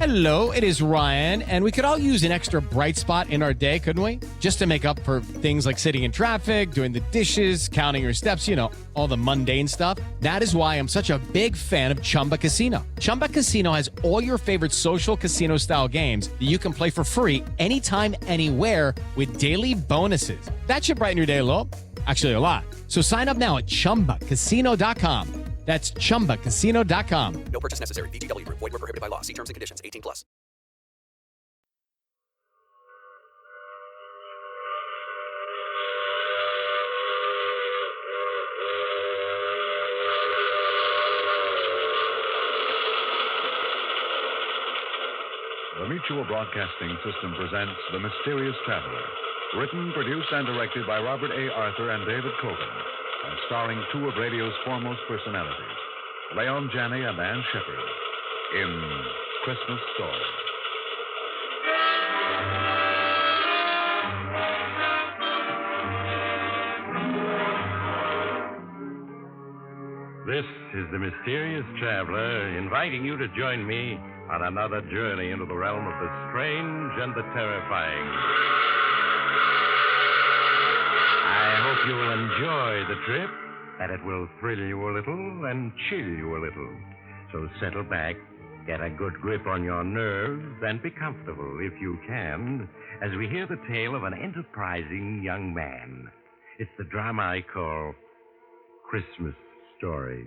Hello, it is Ryan, and we could all use an extra bright spot in our day, couldn't we? Just to make up for things like sitting in traffic, doing the dishes, counting your steps, you know, all the mundane stuff. That is why I'm such a big fan of Chumba Casino. Chumba Casino has all your favorite social casino-style games that you can play for free anytime, anywhere with daily bonuses. That should brighten your day a little. Actually, a lot. So sign up now at ChumbaCasino.com. That's ChumbaCasino.com. No purchase necessary. VGW Group. Void where prohibited by law. See terms and conditions. 18+. The Mutual Broadcasting System presents The Mysterious Traveler. Written, produced, and directed by Robert A. Arthur and David Cogan. And starring two of radio's foremost personalities, Leon Janney and Ann Shepard, in Christmas Story. This is the Mysterious Traveler inviting you to join me on another journey into the realm of the strange and the terrifying. I hope you will enjoy the trip, that it will thrill you a little and chill you a little. So settle back, get a good grip on your nerves, and be comfortable, if you can, as we hear the tale of an enterprising young man. It's the drama I call Christmas Story.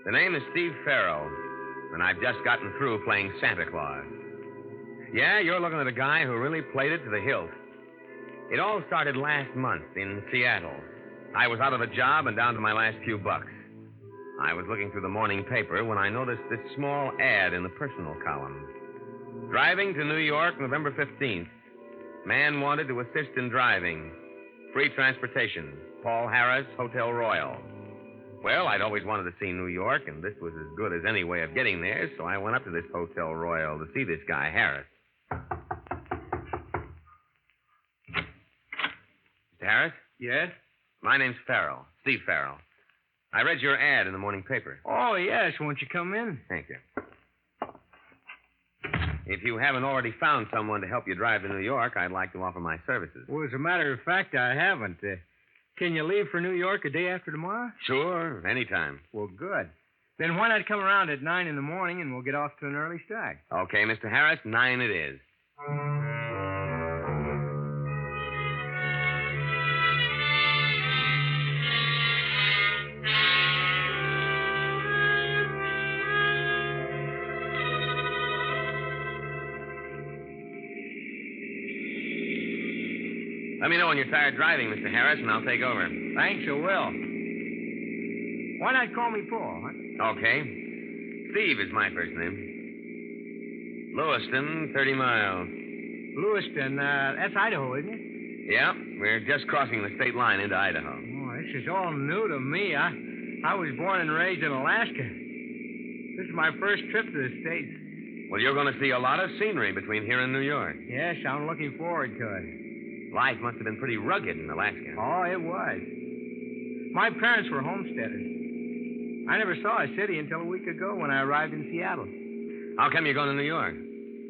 The name is Steve Farrell, and I've just gotten through playing Santa Claus. Yeah, you're looking at a guy who really played it to the hilt. It all started last month in Seattle. I was out of a job and down to my last few bucks. I was looking through the morning paper when I noticed this small ad in the personal column. Driving to New York, November 15th. Man wanted to assist in driving. Free transportation. Paul Harris, Hotel Royal. Well, I'd always wanted to see New York, and this was as good as any way of getting there, so I went up to this Hotel Royal to see this guy, Harris. Mr. Harris? Yes? My name's Farrell, Steve Farrell. I read your ad in the morning paper. Oh, yes. Won't you come in? Thank you. If you haven't already found someone to help you drive to New York, I'd like to offer my services. Well, as a matter of fact, I haven't. Can you leave for New York a day after tomorrow? Sure, anytime. Well, good. Then why not come around at 9 in the morning and we'll get off to an early start? Okay, Mr. Harris, 9 it is. Let me know when you're tired driving, Mr. Harris, and I'll take over. Thanks, I will. Why not call me Paul, huh? Okay. Steve is my first name. Lewiston, 30 miles. Lewiston, that's Idaho, isn't it? Yeah, we're just crossing the state line into Idaho. Oh, this is all new to me. I was born and raised in Alaska. This is my first trip to the States. Well, you're going to see a lot of scenery between here and New York. Yes, I'm looking forward to it. Life must have been pretty rugged in Alaska. Oh, it was. My parents were homesteaders. I never saw a city until a week ago when I arrived in Seattle. How come you're going to New York?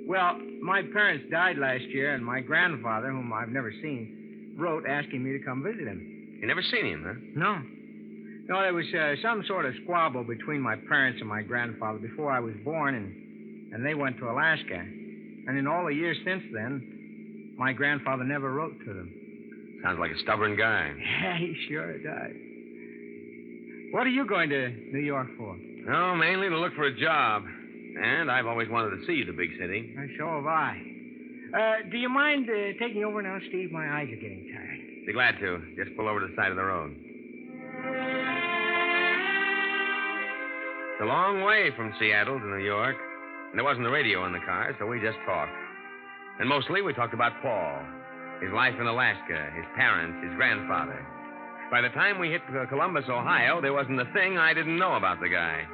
Well, my parents died last year, and my grandfather, whom I've never seen, wrote asking me to come visit him. You never seen him, huh? No. No, there was some sort of squabble between my parents and my grandfather before I was born, and they went to Alaska. And in all the years since then, my grandfather never wrote to them. Sounds like a stubborn guy. Yeah, he sure does. What are you going to New York for? Oh, mainly to look for a job. And I've always wanted to see the big city. So have I. Do you mind taking over now, Steve? My eyes are getting tired. Be glad to. Just pull over to the side of the road. It's a long way from Seattle to New York. And there wasn't a radio in the car, so we just talked. And mostly we talked about Paul, his life in Alaska, his parents, his grandfather. By the time we hit Columbus, Ohio, there wasn't a thing I didn't know about the guy.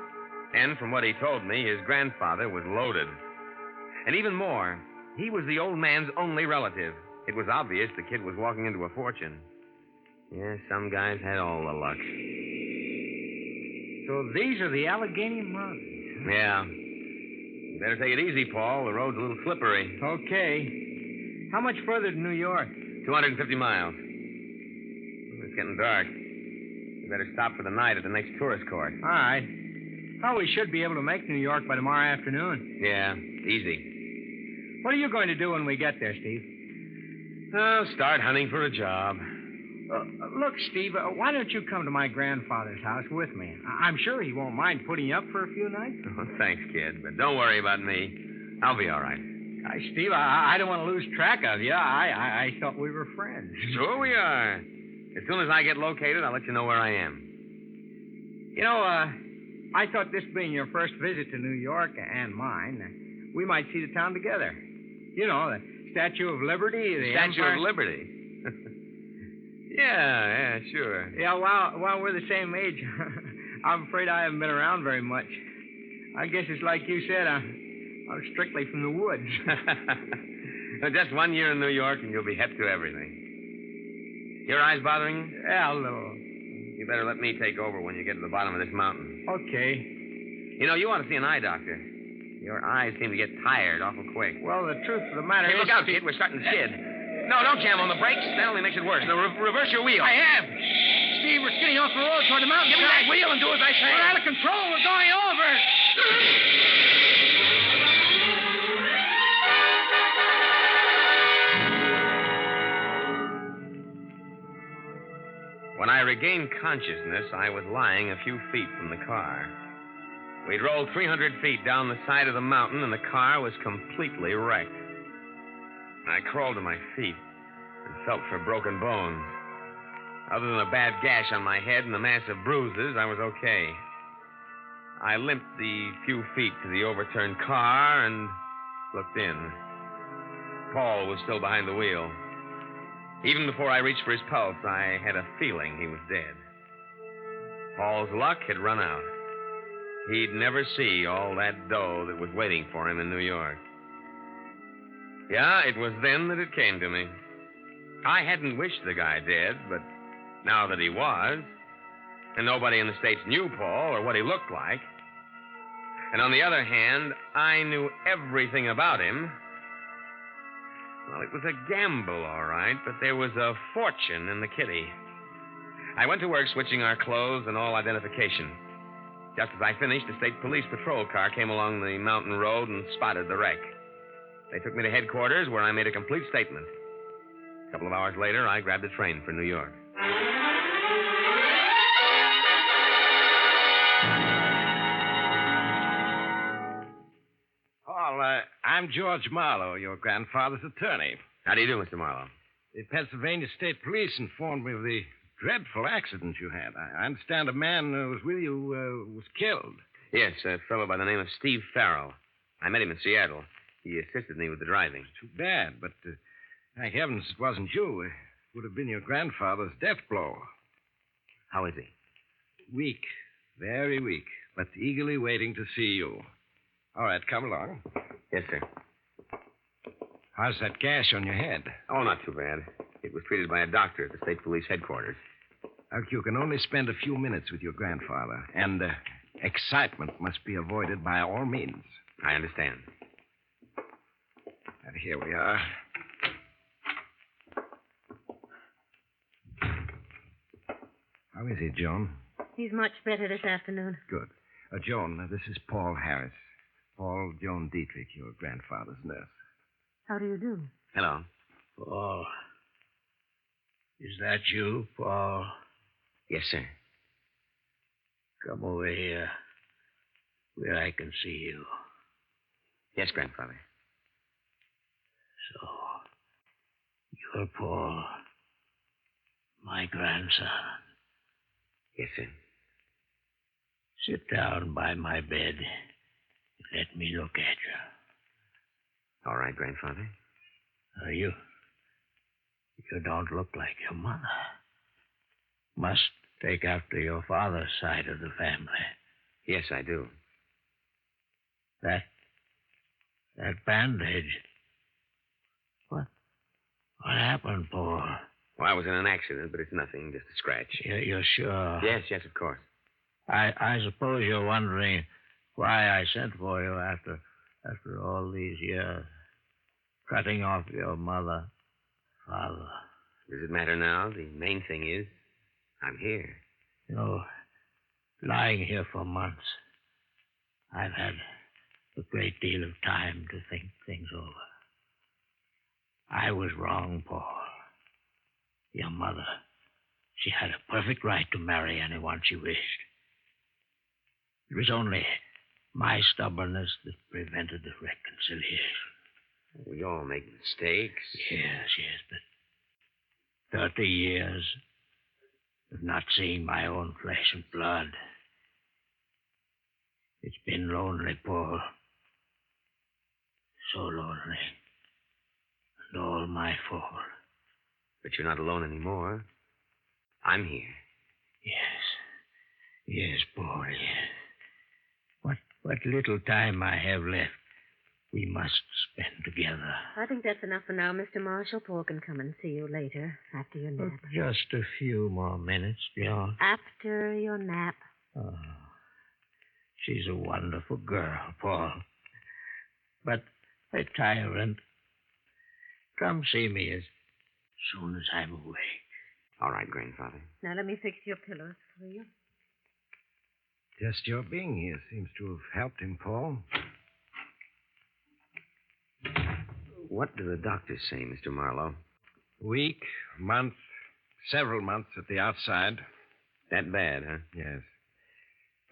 And from what he told me, his grandfather was loaded. And even more, He was the old man's only relative. It was obvious the kid was walking into a fortune. Yeah, some guys had all the luck. So these are the Allegheny Mountains. Yeah. You better take it easy, Paul. The road's a little slippery. Okay. How much further to New York? 250 miles. It's getting dark. You better stop for the night at the next tourist court. All right. Probably should be able to make New York by tomorrow afternoon. Yeah, easy. What are you going to do when we get there, Steve? Oh, start hunting for a job. Look, Steve, why don't you come to my grandfather's house with me? I'm sure he won't mind putting you up for a few nights. Oh, thanks, kid, but don't worry about me. I'll be all right. Steve, I don't want to lose track of you. I thought we were friends. Sure we are. As soon as I get located, I'll let you know where I am. You know, I thought this being your first visit to New York and mine, we might see the town together. You know, the Statue of Liberty, the Statue Empire. of Liberty. Yeah, sure. Yeah, while we're the same age, I'm afraid I haven't been around very much. I guess it's like you said, I'm strictly from the woods. Just 1 year in New York and you'll be hep to everything. Your eyes bothering you? Yeah, a little. You better let me take over when you get to the bottom of this mountain. Okay. You know, you ought to see an eye doctor. Your eyes seem to get tired awful quick. Well, the truth of the matter Hey, is... look out, kid. We're starting to skid. No, don't jam on the brakes. That only makes it worse. Now, reverse your wheel. I have. Steve, we're skidding off the road toward the mountain. Give me that wheel and do as I say. We're out of control. We're going over. When I regained consciousness, I was lying a few feet from the car. We'd rolled 300 feet down the side of the mountain, and the car was completely wrecked. I crawled to my feet and felt for broken bones. Other than a bad gash on my head and a mass of bruises, I was okay. I limped the few feet to the overturned car and looked in. Paul was still behind the wheel. Even before I reached for his pulse, I had a feeling he was dead. Paul's luck had run out. He'd never see all that dough that was waiting for him in New York. Yeah, it was then that it came to me. I hadn't wished the guy dead, but now that he was, and nobody in the States knew Paul or what he looked like, and on the other hand, I knew everything about him, well, it was a gamble, all right, but there was a fortune in the kitty. I went to work switching our clothes and all identification. Just as I finished, a state police patrol car came along the mountain road and spotted the wreck. They took me to headquarters, where I made a complete statement. A couple of hours later, I grabbed a train for New York. Paul, I'm George Marlowe, your grandfather's attorney. How do you do, Mr. Marlowe? The Pennsylvania State Police informed me of the dreadful accident you had. I understand a man who was with you was killed. Yes, a fellow by the name of Steve Farrell. I met him in Seattle. He assisted me with the driving. Too bad, but thank heavens it wasn't you. It would have been your grandfather's death blow. How is he? Weak, very weak, but eagerly waiting to see you. All right, come along. Yes, sir. How's that gash on your head? Oh, not too bad. It was treated by a doctor at the state police headquarters. Look, you can only spend a few minutes with your grandfather, and excitement must be avoided by all means. I understand. And here we are. How is he, Joan? He's much better this afternoon. Good. Joan, this is Paul Harris. Paul Joan Dietrich, your grandfather's nurse. How do you do? Hello. Paul. Is that you, Paul? Yes, sir. Come over here where I can see you. Yes, grandfather. So, you're Paul, my grandson. Yes, sir. Sit down by my bed and let me look at you. All right, grandfather. You don't look like your mother. Must take after your father's side of the family. Yes, I do. That bandage, What happened, Paul? Well, I was in an accident, but it's nothing, just a scratch. You're sure? Yes, of course. I suppose you're wondering why I sent for you after all these years. Cutting off your mother, father. Does it matter now? The main thing is, I'm here. You know, lying here for months, I've had a great deal of time to think things over. I was wrong, Paul. Your mother, she had a perfect right to marry anyone she wished. It was only my stubbornness that prevented the reconciliation. We all make mistakes. Yes, but 30 years of not seeing my own flesh and blood. It's been lonely, Paul. So lonely. And all my fault. But you're not alone anymore. I'm here. Yes, Paul, yes. What little time I have left, we must spend together. I think that's enough for now, Mr. Marshall. Paul can come and see you later, after your nap. Just a few more minutes, John. After your nap. Oh, she's a wonderful girl, Paul. But a tyrant. Come see me as soon as I'm awake. All right, Grandfather. Now, let me fix your pillows for you. Just your being here seems to have helped him, Paul. What do the doctors say, Mr. Marlowe? Week, month, several months at the outside. That bad, huh? Yes.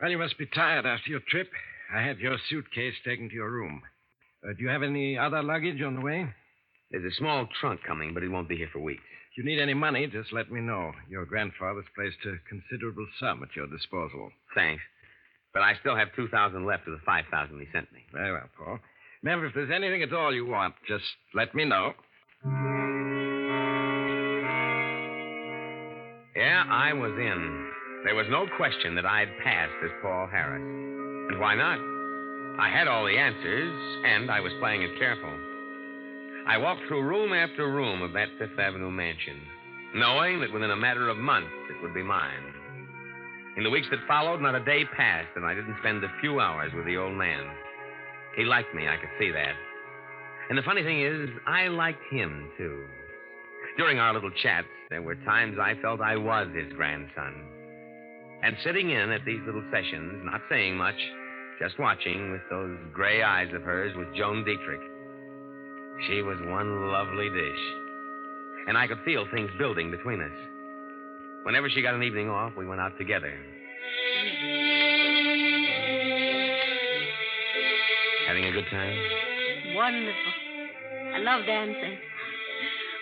Well, you must be tired after your trip. I had your suitcase taken to your room. Do you have any other luggage on the way? There's a small trunk coming, but it won't be here for weeks. If you need any money, just let me know. Your grandfather's placed a considerable sum at your disposal. Thanks. But I still have $2,000 left of the $5,000 he sent me. Very well, Paul. Remember, if there's anything at all you want, just let me know. Yeah, I was in. There was no question that I'd passed as Paul Harris. And why not? I had all the answers, and I was playing it careful. I walked through room after room of that Fifth Avenue mansion, knowing that within a matter of months it would be mine. In the weeks that followed, not a day passed, and I didn't spend a few hours with the old man. He liked me, I could see that. And the funny thing is, I liked him, too. During our little chats, there were times I felt I was his grandson. And sitting in at these little sessions, not saying much, just watching with those gray eyes of hers was Joan Dietrich. She was one lovely dish. And I could feel things building between us. Whenever she got an evening off, we went out together. Having a good time? Wonderful. I love dancing.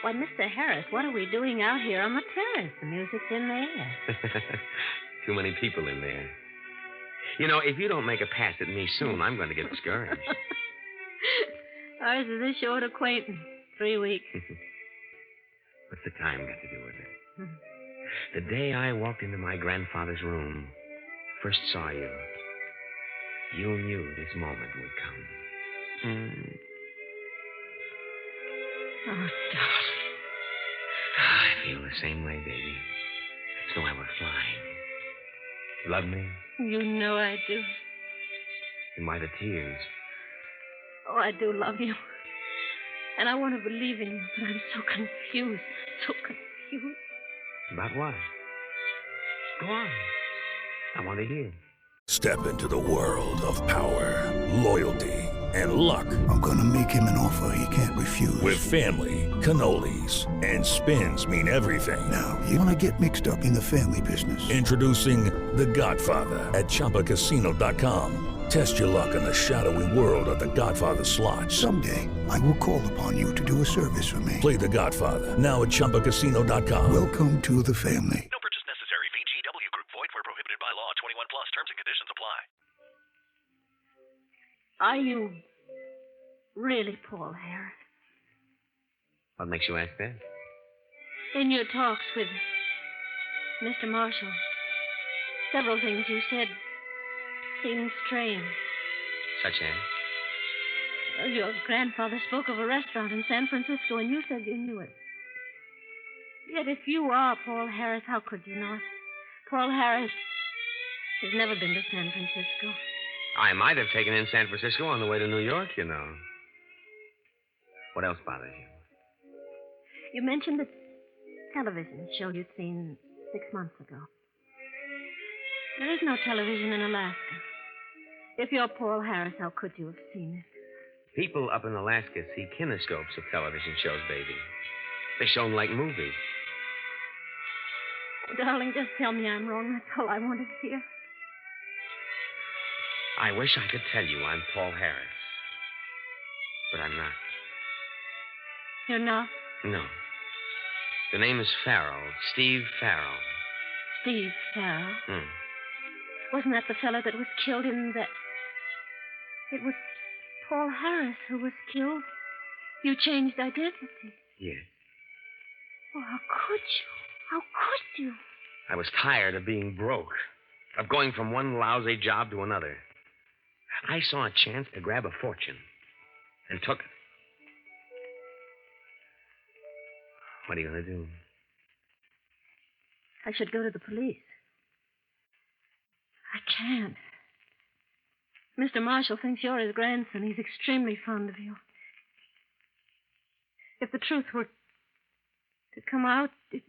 Why, Mr. Harris, what are we doing out here on the terrace? The music's in there. Too many people in there. You know, if you don't make a pass at me soon, I'm going to get discouraged. Ours is a short acquaintance. 3 weeks. What's the time got to do with it? The day I walked into my grandfather's room, first saw you, you knew this moment would come. Oh, darling. I feel the same way, baby. As though I were flying. Love me? You know I do. And why the tears? Oh, I do love you. And I want to believe in you, but I'm so confused. So confused. About what? Go on. I want to hear. Step into the world of power, loyalty, and luck. I'm gonna make him an offer he can't refuse. With family, cannolis, and spins mean everything. Now, you wanna get mixed up in the family business. Introducing The Godfather at ChumbaCasino.com. Test your luck in the shadowy world of The Godfather slot. Someday, I will call upon you to do a service for me. Play The Godfather now at ChumbaCasino.com. Welcome to the family. No purchase necessary. VGW Group. Void where prohibited by law. 21 plus. Terms and conditions apply. Are you really Paul Harris? What makes you ask that? In your talks with Mr. Marshall, several things you said seemed strange. Such as? Your grandfather spoke of a restaurant in San Francisco, and you said you knew it. Yet if you are Paul Harris, how could you not? Paul Harris has never been to San Francisco. I might have taken in San Francisco on the way to New York, you know. What else bothers you? You mentioned the television show you'd seen 6 months ago. There is no television in Alaska. If you're Paul Harris, how could you have seen it? People up in Alaska see kinescopes of television shows, baby. They're shown like movies. Oh, darling, just tell me I'm wrong. That's all I wanted to hear. I wish I could tell you I'm Paul Harris. But I'm not. You're not? No. The name is Farrell. Steve Farrell. Steve Farrell? Wasn't that the fellow that was killed in that... It was Paul Harris who was killed. You changed identity. Yes. Oh, how could you? How could you? I was tired of being broke, of going from one lousy job to another. I saw a chance to grab a fortune and took it. What are you going to do? I should go to the police. I can't. Mr. Marshall thinks you're his grandson. He's extremely fond of you. If the truth were to come out, it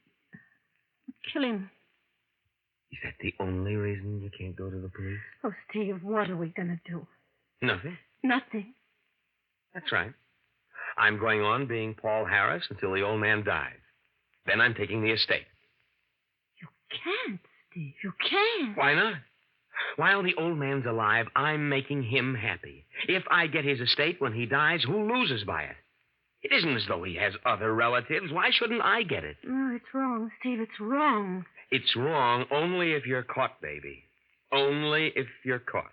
would kill him. Is that the only reason you can't go to the police? Oh, Steve, what are we going to do? Nothing. Nothing. That's right. I'm going on being Paul Harris until the old man dies. Then I'm taking the estate. You can't, Steve. You can't. Why not? While the old man's alive, I'm making him happy. If I get his estate when he dies, who loses by it? It isn't as though he has other relatives. Why shouldn't I get it? No, it's wrong, Steve. It's wrong. It's wrong only if you're caught, baby. Only if you're caught.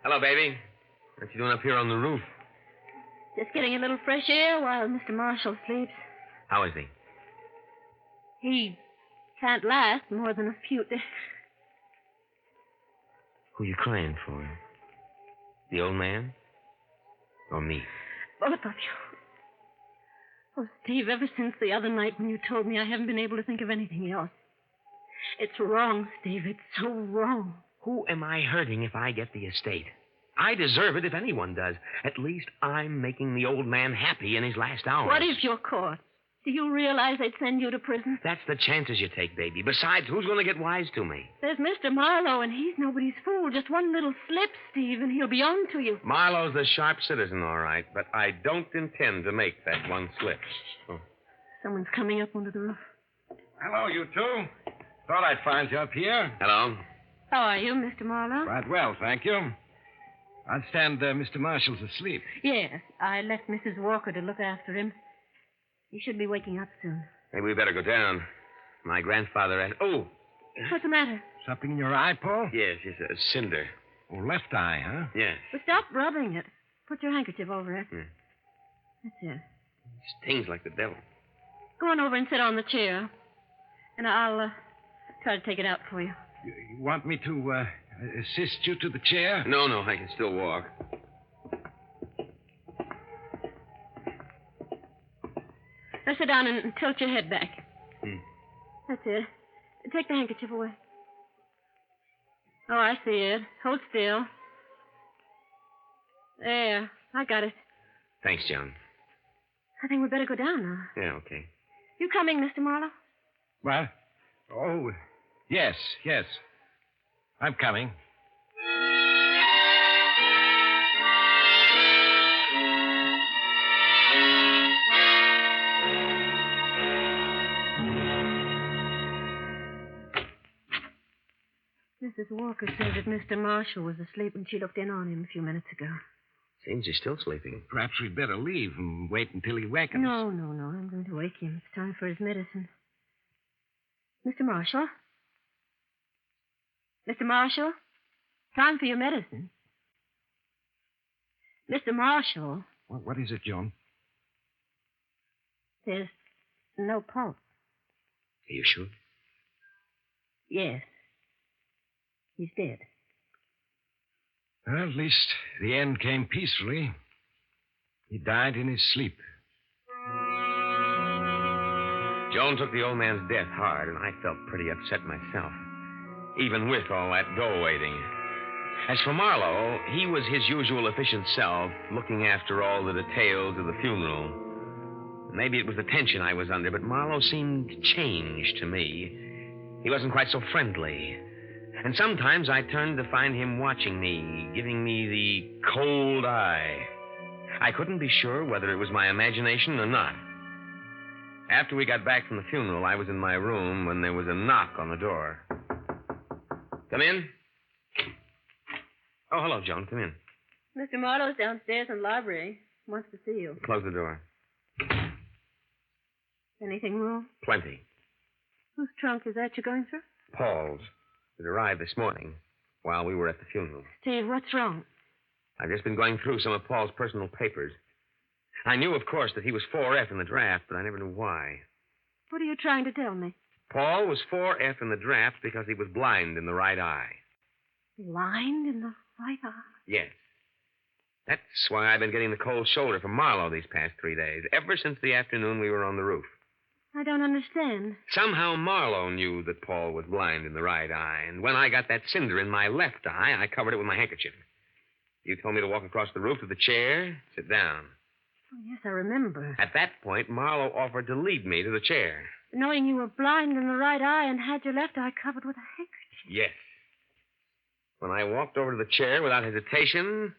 Hello, baby. What you doing up here on the roof? Just getting a little fresh air while Mr. Marshall sleeps. How is he? He can't last more than a few days. Who you crying for? The old man? Or me? Both of you. Oh, Steve, ever since the other night when you told me, I haven't been able to think of anything else. It's wrong, Steve. It's so wrong. Who am I hurting if I get the estate? I deserve it if anyone does. At least I'm making the old man happy in his last hours. What if you're caught? Do you realize they'd send you to prison? That's the chances you take, baby. Besides, who's going to get wise to me? There's Mr. Marlowe, and he's nobody's fool. Just one little slip, Steve, and he'll be on to you. Marlowe's the sharp citizen, all right, but I don't intend to make that one slip. Oh. Someone's coming up onto the roof. Hello, you two. Thought I'd find you up here. Hello? How are you, Mr. Marlowe? Right well, thank you. I understand Mr. Marshall's asleep. Yes, I left Mrs. Walker to look after him. He should be waking up soon. Maybe we better go down. My grandfather had... Oh! What's the matter? Something in your eye, Paul? Yes, it's a cinder. Oh, left eye, huh? Yes. But stop rubbing it. Put your handkerchief over it. That's it. Stings like the devil. Go on over and sit on the chair. And I'll try to take it out for you. You want me to assist you to the chair? No, I can still walk. Now sit down and tilt your head back. That's it. Take the handkerchief away. Oh, I see it. Hold still. There. I got it. Thanks, John. I think we'd better go down now. Yeah, okay. You coming, Mr. Marlowe? What? Oh, yes. I'm coming. Mrs. Walker said that Mr. Marshall was asleep when she looked in on him a few minutes ago. Seems he's still sleeping. Perhaps we'd better leave and wait until he wakens. No. I'm going to wake him. It's time for his medicine. Mr. Marshall? Mr. Marshall? Time for your medicine. Mr. Marshall? What is it, Joan? There's no pulse. Are you sure? Yes. He's dead. Well, at least the end came peacefully. He died in his sleep. Joan took the old man's death hard, and I felt pretty upset myself, even with all that go-waiting. As for Marlowe, he was his usual efficient self, looking after all the details of the funeral. Maybe it was the tension I was under, but Marlowe seemed changed to me. He wasn't quite so friendly. And sometimes I turned to find him watching me, giving me the cold eye. I couldn't be sure whether it was my imagination or not. After we got back from the funeral, I was in my room when there was a knock on the door. Come in. Oh, hello, Joan. Come in. Mr. Marlowe's downstairs in the library. Wants to see you. Close the door. Anything wrong? Plenty. Whose trunk is that you're going through? Paul's. It arrived this morning while we were at the funeral. Steve, what's wrong? I've just been going through some of Paul's personal papers. I knew, of course, that he was 4F in the draft, but I never knew why. What are you trying to tell me? Paul was 4F in the draft because he was blind in the right eye. Blind in the right eye? Yes. That's why I've been getting the cold shoulder from Marlowe these past 3 days, ever since the afternoon we were on the roof. I don't understand. Somehow Marlowe knew that Paul was blind in the right eye, and when I got that cinder in my left eye, I covered it with my handkerchief. You told me to walk across the roof to the chair, sit down. Oh, yes, I remember. At that point, Marlowe offered to lead me to the chair. Knowing you were blind in the right eye and had your left eye covered with a handkerchief. Yes. When I walked over to the chair without hesitation,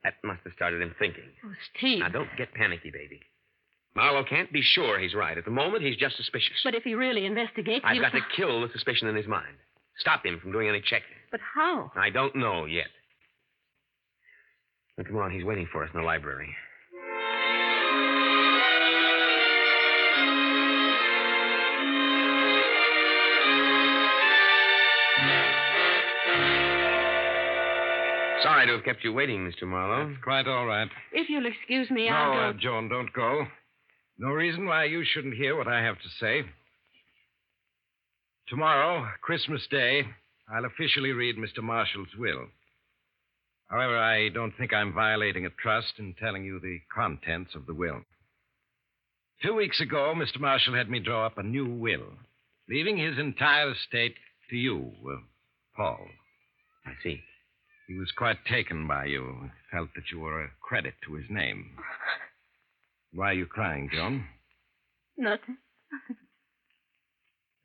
that must have started him thinking. Oh, Steve. Now, don't get panicky, baby. Marlowe can't be sure he's right. At the moment, he's just suspicious. But if he really investigates, I've got to kill the suspicion in his mind. Stop him from doing any checking. But how? I don't know yet. Now, come on, he's waiting for us in the library. Sorry to have kept you waiting, Mr. Marlowe. That's quite all right. If you'll excuse me, I'll go. Joan, don't go. No reason why you shouldn't hear what I have to say. Tomorrow, Christmas Day, I'll officially read Mr. Marshall's will. However, I don't think I'm violating a trust in telling you the contents of the will. 2 weeks ago, Mr. Marshall had me draw up a new will, leaving his entire estate to you, Paul. I see. He was quite taken by you, felt that you were a credit to his name. Why are you crying, Joan? Nothing.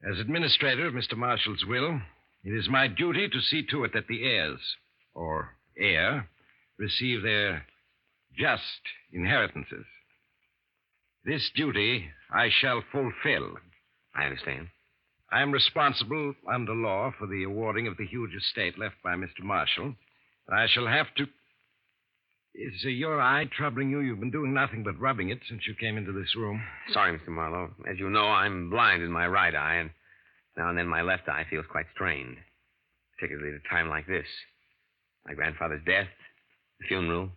As administrator of Mr. Marshall's will, it is my duty to see to it that the heirs, or heir, receive their just inheritances. This duty I shall fulfill. I understand. I am responsible under law for the awarding of the huge estate left by Mr. Marshall. I shall have to... Is your eye troubling you? You've been doing nothing but rubbing it since you came into this room. Sorry, Mr. Marlowe. As you know, I'm blind in my right eye, and now and then my left eye feels quite strained, particularly at a time like this. My grandfather's death, the funeral.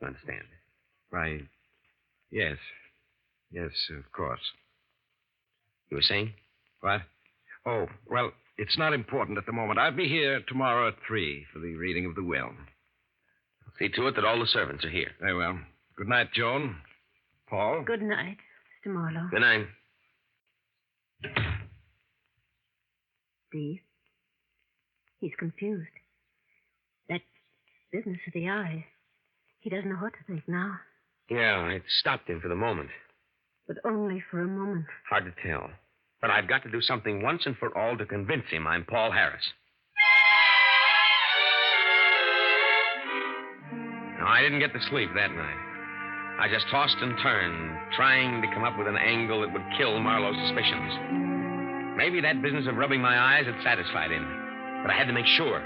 You understand? Why, yes. Yes, of course. You were saying? What? Oh, well, it's not important at the moment. I'll be here tomorrow at 3 for the reading of the will. See to it that all the servants are here. Very well. Good night, Joan. Paul? Good night, Mr. Marlowe. Good night. Steve, he's confused. That business of the eye, he doesn't know what to think now. Yeah, it stopped him for the moment. But only for a moment. Hard to tell. But I've got to do something once and for all to convince him I'm Paul Harris. No, I didn't get to sleep that night. I just tossed and turned, trying to come up with an angle that would kill Marlowe's suspicions. Maybe that business of rubbing my eyes had satisfied him, but I had to make sure.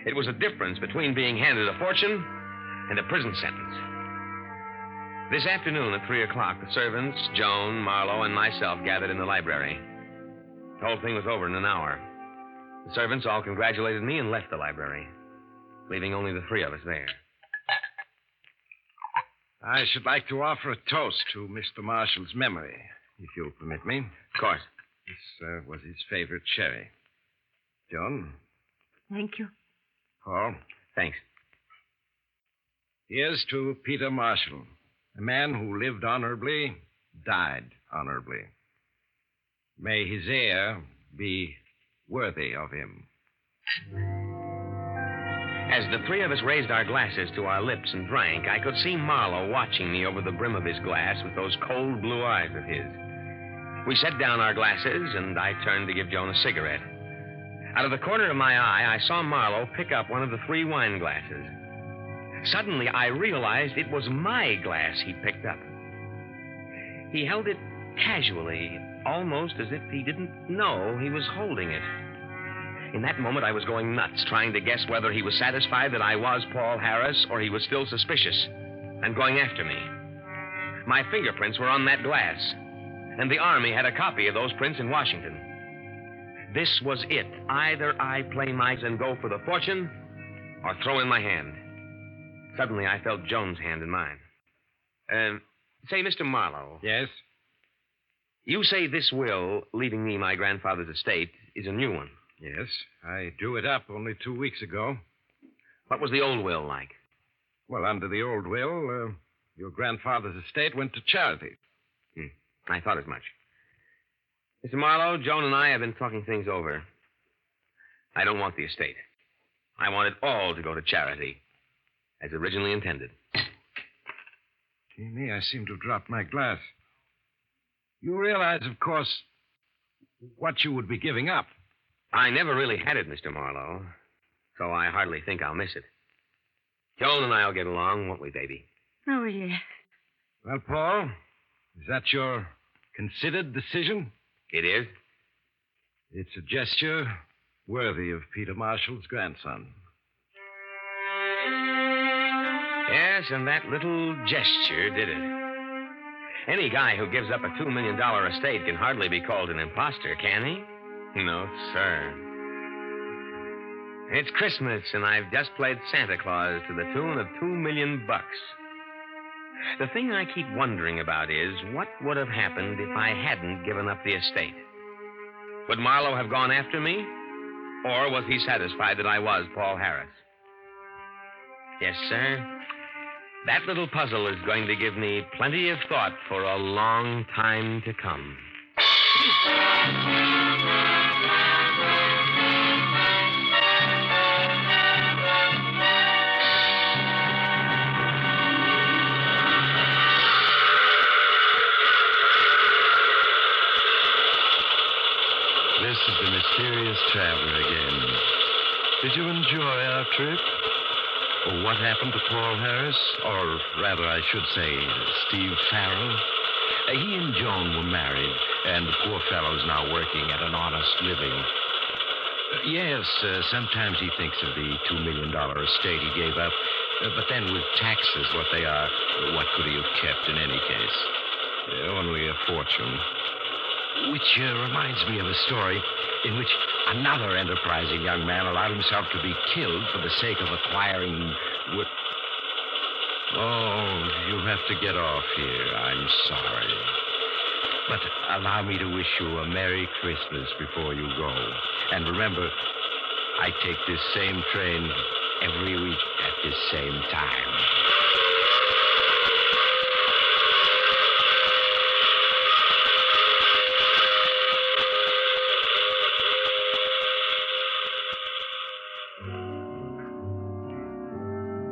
It was a difference between being handed a fortune and a prison sentence. This afternoon at 3 o'clock, the servants, Joan, Marlowe, and myself gathered in the library. The whole thing was over in an hour. The servants all congratulated me and left the library, leaving only the 3 of us there. I should like to offer a toast to Mr. Marshall's memory, if you'll permit me. Of course. This was his favorite sherry. Joan? Thank you. Paul? Thanks. Here's to Peter Marshall, a man who lived honorably, died honorably. May his heir be worthy of him. As the three of us raised our glasses to our lips and drank, I could see Marlowe watching me over the brim of his glass with those cold blue eyes of his. We set down our glasses, and I turned to give Joan a cigarette. Out of the corner of my eye, I saw Marlowe pick up one of the 3 wine glasses. Suddenly, I realized it was my glass he picked up. He held it casually, almost as if he didn't know he was holding it. In that moment, I was going nuts, trying to guess whether he was satisfied that I was Paul Harris or he was still suspicious and going after me. My fingerprints were on that glass, and the Army had a copy of those prints in Washington. This was it. Either I play mice and go for the fortune or throw in my hand. Suddenly, I felt Joan's hand in mine. Say, Mr. Marlowe. Yes? You say this will, leaving me my grandfather's estate, is a new one. Yes. I drew it up only 2 weeks ago. What was the old will like? Well, under the old will, your grandfather's estate went to charity. I thought as much. Mr. Marlowe, Joan and I have been talking things over. I don't want the estate. I want it all to go to charity, as originally intended. Gee, me, I seem to have dropped my glass. You realize, of course, what you would be giving up. I never really had it, Mr. Marlowe, so I hardly think I'll miss it. Joan and I'll get along, won't we, baby? Oh, yes. Well, Paul, is that your considered decision? It is. It's a gesture worthy of Peter Marshall's grandson. Yes, and that little gesture did it. Any guy who gives up a $2 million estate can hardly be called an imposter, can he? No, sir. It's Christmas, and I've just played Santa Claus to the tune of $2 million. The thing I keep wondering about is, what would have happened if I hadn't given up the estate? Would Marlowe have gone after me? Or was he satisfied that I was Paul Harris? Yes, sir. That little puzzle is going to give me plenty of thought for a long time to come. This is the mysterious traveler again. Did you enjoy our trip? Or what happened to Paul Harris? Or rather, I should say, Steve Farrell? He and Joan were married, and the poor fellow's now working at an honest living. Yes, sometimes he thinks of the $2 million estate he gave up. But then with taxes what they are, what could he have kept in any case? Only a fortune. Which reminds me of a story in which another enterprising young man allowed himself to be killed for the sake of acquiring... Oh, you have to get off here. I'm sorry. But allow me to wish you a Merry Christmas before you go. And remember, I take this same train every week at this same time.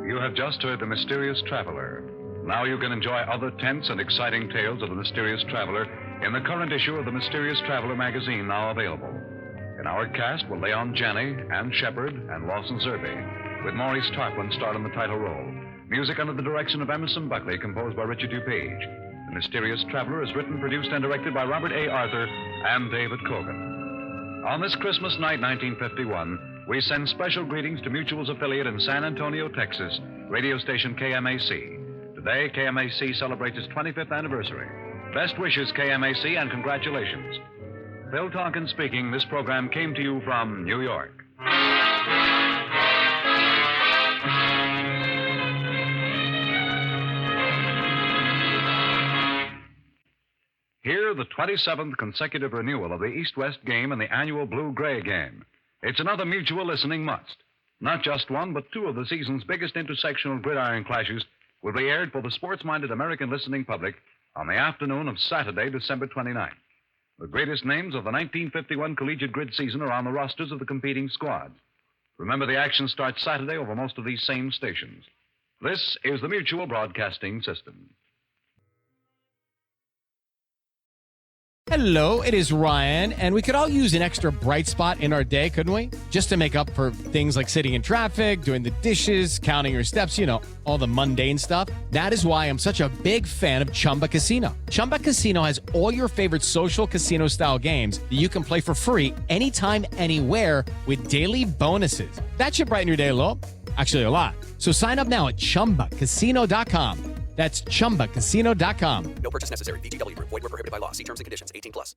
You have just heard The Mysterious Traveler. Now you can enjoy other tense and exciting tales of the Mysterious Traveler in the current issue of the Mysterious Traveler magazine, now available. In our cast were Leon Janney, Ann Shepard, and Lawson Zerbe, with Maurice Tarplin starred in the title role. Music under the direction of Emerson Buckley, composed by Richard DuPage. The Mysterious Traveler is written, produced, and directed by Robert A. Arthur and David Kogan. On this Christmas night, 1951, we send special greetings to Mutual's affiliate in San Antonio, Texas, radio station KMAC. Today, KMAC celebrates its 25th anniversary. Best wishes, KMAC, and congratulations. Phil Tonkin speaking. This program came to you from New York. Hear the the 27th consecutive renewal of the East-West game and the annual Blue-Gray game. It's another mutual listening must. Not just one, but two of the season's biggest intersectional gridiron clashes will be aired for the sports-minded American listening public on the afternoon of Saturday, December 29th. The greatest names of the 1951 collegiate grid season are on the rosters of the competing squads. Remember, the action starts Saturday over most of these same stations. This is the Mutual Broadcasting System. Hello, it is Ryan, and we could all use an extra bright spot in our day, couldn't we? Just to make up for things like sitting in traffic, doing the dishes, counting your steps, all the mundane stuff. That is why I'm such a big fan of Chumba Casino. Chumba Casino has all your favorite social casino-style games that you can play for free anytime, anywhere with daily bonuses. That should brighten your day a little. Actually, a lot. So sign up now at ChumbaCasino.com. That's ChumbaCasino.com. No purchase necessary. VGW Group. Void where prohibited by law. See terms and conditions. 18+.